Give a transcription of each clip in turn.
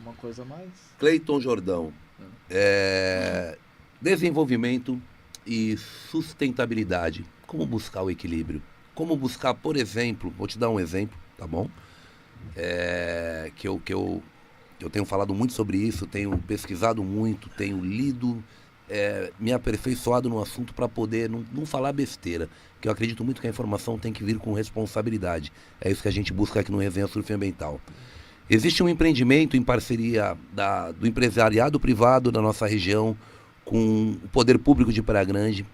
uma coisa mais... Cleiton Jordão. Desenvolvimento e sustentabilidade. Como buscar o equilíbrio? Como buscar, por exemplo, vou te dar um exemplo, tá bom? Que eu tenho falado muito sobre isso, tenho pesquisado muito, tenho lido, me aperfeiçoado no assunto para poder não falar besteira, que eu acredito muito que a informação tem que vir com responsabilidade. É isso que a gente busca aqui no Resenha Surf Ambiental. Existe um empreendimento em parceria do empresariado privado da nossa região com o Poder Público de Praia Grande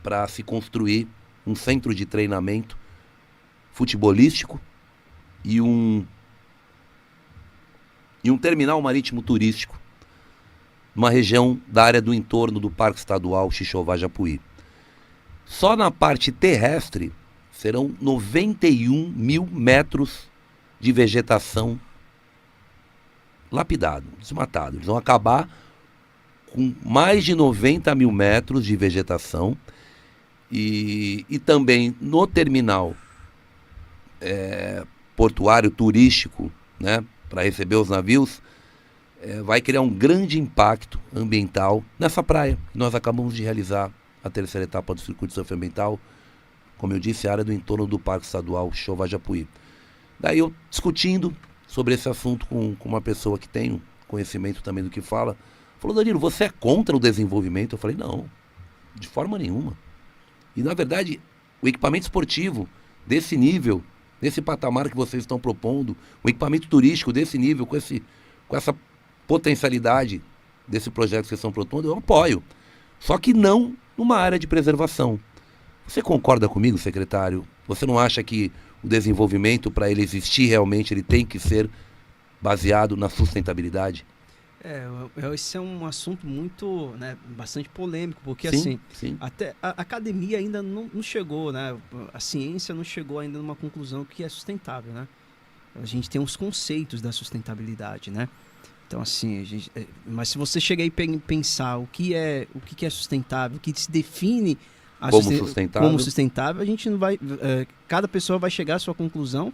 para se construir um centro de treinamento futebolístico e um terminal marítimo turístico numa região da área do entorno do Parque Estadual Xixová-Japuí. Só na parte terrestre serão 91 mil metros de vegetação lapidado, desmatado. Eles vão acabar com mais de 90 mil metros de vegetação e também no terminal portuário turístico, né, para receber os navios, vai criar um grande impacto ambiental nessa praia. Nós acabamos de realizar a terceira etapa do circuito de surf ambiental, como eu disse, a área do entorno do Parque Estadual Xixová-Japuí. Daí eu discutindo sobre esse assunto com uma pessoa que tem um conhecimento também do que fala, falou: Danilo, você é contra o desenvolvimento? Eu falei: não, de forma nenhuma. E na verdade, o equipamento esportivo desse nível, desse patamar que vocês estão propondo, o equipamento turístico desse nível, com essa potencialidade desse projeto que vocês estão propondo, eu apoio. Só que não numa área de preservação. Você concorda comigo, secretário? Você não acha que o desenvolvimento, para ele existir realmente, ele tem que ser baseado na sustentabilidade? Esse é um assunto muito, né, bastante polêmico, porque sim. até a academia ainda não chegou, né, a ciência não chegou ainda numa conclusão que é sustentável, né? A gente tem os conceitos da sustentabilidade, né? Então, assim, mas se você chegar aí e pensar o que é sustentável, o que se define como sustentável, a gente não vai... cada pessoa vai chegar à sua conclusão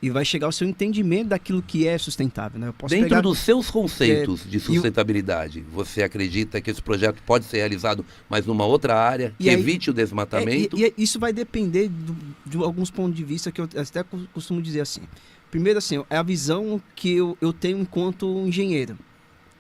e vai chegar ao seu entendimento daquilo que é sustentável, né? Eu posso Dentro dos seus conceitos de sustentabilidade, você acredita que esse projeto pode ser realizado, mas numa outra área, que evite o desmatamento? Isso vai depender de alguns pontos de vista que eu até costumo dizer assim. Primeiro, assim, é a visão que eu tenho enquanto engenheiro.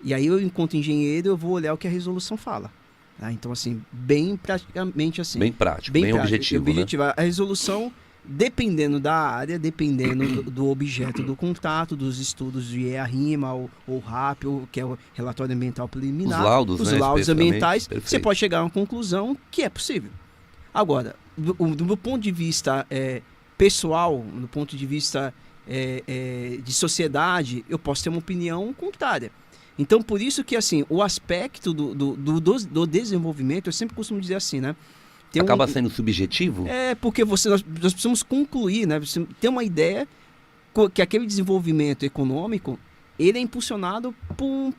E aí, eu, enquanto engenheiro, eu vou olhar o que a resolução fala. Né? Então, assim, bem praticamente assim. Bem prático, bem objetivo. Né? A resolução, dependendo da área, dependendo do objeto do contato, dos estudos de EA-RIMA ou RAP, que é o Relatório Ambiental Preliminar. Os laudos ambientais, perfeito. Você pode chegar a uma conclusão que é possível. Agora, do ponto de vista pessoal, do ponto de vista de sociedade, eu posso ter uma opinião contrária. Então, por isso que, assim, o aspecto do desenvolvimento, eu sempre costumo dizer assim, né? Acaba sendo subjetivo? Porque nós precisamos concluir, né? Você tem uma ideia que aquele desenvolvimento econômico, ele é impulsionado por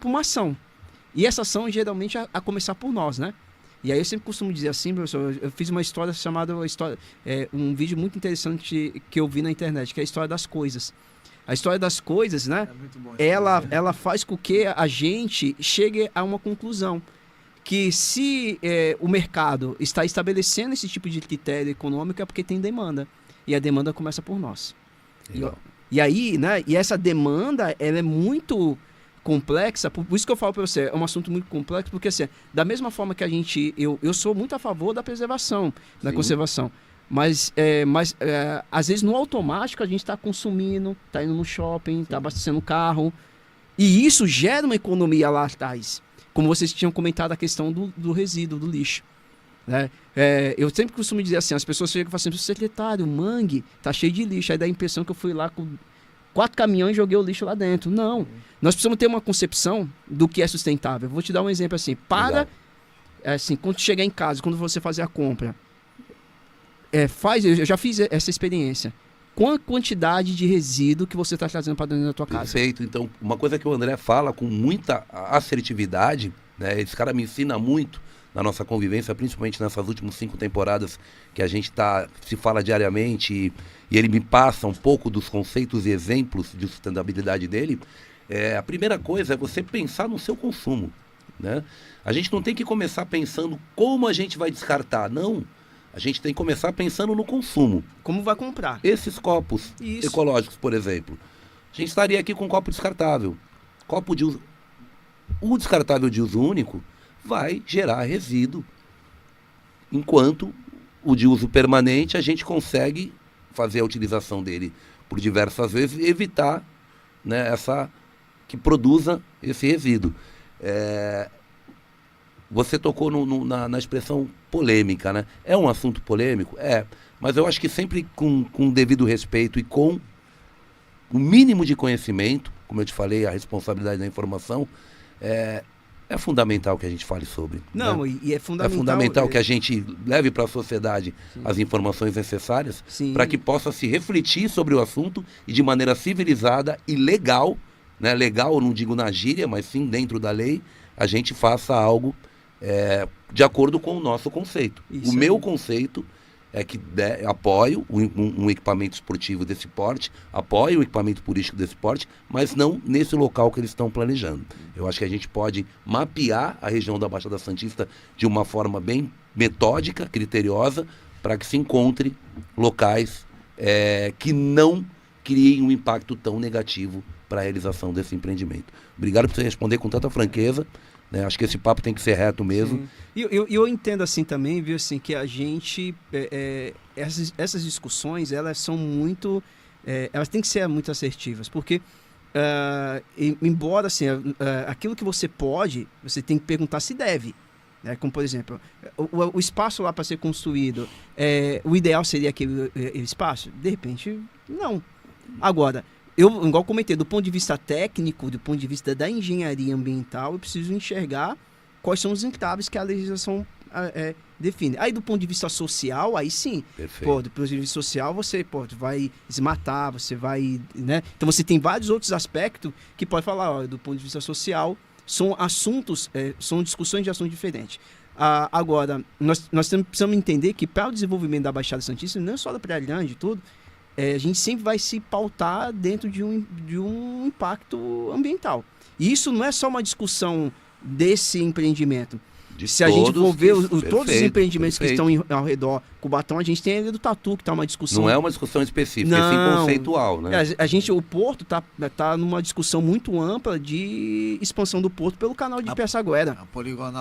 uma ação. E essa ação, geralmente, a começar por nós, né? E aí eu sempre costumo dizer assim, professor, eu fiz uma história chamada, um vídeo muito interessante que eu vi na internet, que é a história das coisas. A história das coisas, né? Ela faz com que a gente chegue a uma conclusão. Que se o mercado está estabelecendo esse tipo de critério econômico é porque tem demanda. E a demanda começa por nós. E aí, né? E essa demanda, ela é muito complexa, por isso que eu falo para você, é um assunto muito complexo, porque assim, da mesma forma que eu sou muito a favor da preservação, da conservação, mas às vezes no automático a gente está consumindo, está indo no shopping, está abastecendo o carro, e isso gera uma economia lá atrás, como vocês tinham comentado a questão do resíduo, do lixo. Né? Eu sempre costumo dizer assim, as pessoas chegam e falam assim, secretário, o mangue tá cheio de lixo, aí dá a impressão que eu fui lá com 4 caminhões e joguei o lixo lá dentro. Não. Nós precisamos ter uma concepção do que é sustentável. Vou te dar um exemplo assim. Quando chegar em casa, quando você fazer a compra, eu já fiz essa experiência. Qual a quantidade de resíduo que você está trazendo para dentro da tua casa? Perfeito. Então, uma coisa que o André fala com muita assertividade, né? Esse cara me ensina muito na nossa convivência, principalmente nessas últimas 5 temporadas que a gente se fala diariamente e ele me passa um pouco dos conceitos e exemplos de sustentabilidade dele, A primeira coisa é você pensar no seu consumo, né? A gente não tem que começar pensando como a gente vai descartar, não. A gente tem que começar pensando no consumo. Como vai comprar? Esses copos ecológicos, por exemplo. A gente estaria aqui com um copo descartável. Copo de uso... O descartável de uso único vai gerar resíduo, enquanto o de uso permanente a gente consegue fazer a utilização dele por diversas vezes e evitar, né, que produza esse resíduo. Você tocou na expressão polêmica, né? É um assunto polêmico? Mas eu acho que sempre com devido respeito e com o mínimo de conhecimento, como eu te falei, a responsabilidade da informação, é fundamental que a gente fale sobre. Não, né? e é fundamental... É fundamental que a gente leve para a sociedade as informações necessárias para que possa se refletir sobre o assunto e de maneira civilizada e legal, né? Legal, eu não digo na gíria, mas sim dentro da lei, a gente faça algo de acordo com o nosso conceito. Isso o meu conceito é que apoio um equipamento esportivo desse porte, apoio o equipamento turístico desse porte, mas não nesse local que eles estão planejando. Eu acho que a gente pode mapear a região da Baixada Santista de uma forma bem metódica, criteriosa, para que se encontre locais que não criem um impacto tão negativo para a realização desse empreendimento. Obrigado por você responder com tanta franqueza. Né? Acho que esse papo tem que ser reto mesmo. E eu entendo assim também, viu, assim, que a gente, essas discussões, elas são muito, elas têm que ser muito assertivas, porque embora assim, aquilo que você pode, você tem que perguntar se deve. Né? Como, por exemplo, o espaço lá para ser construído, o ideal seria aquele espaço? De repente, não. Agora, eu, igual comentei, do ponto de vista técnico, do ponto de vista da engenharia ambiental, eu preciso enxergar quais são os entraves que a legislação define. Aí, do ponto de vista social, aí sim. Perfeito. Do ponto de vista social, você vai desmatar, você vai... Né? Então, você tem vários outros aspectos que pode falar, ó, do ponto de vista social, são assuntos, são discussões de assuntos diferentes. Agora, nós precisamos entender que para o desenvolvimento da Baixada Santista, não é só da Praia Grande e tudo, a gente sempre vai se pautar dentro de um impacto ambiental. E isso não é só uma discussão desse empreendimento. Se a gente for ver todos os empreendimentos que estão ao redor, Cubatão, a gente tem a Ilha do Tatu, que está uma discussão... Não é uma discussão específica, é sim conceitual, né? O Porto está numa discussão muito ampla de expansão do Porto pelo canal de Pirassaguera. A poligonal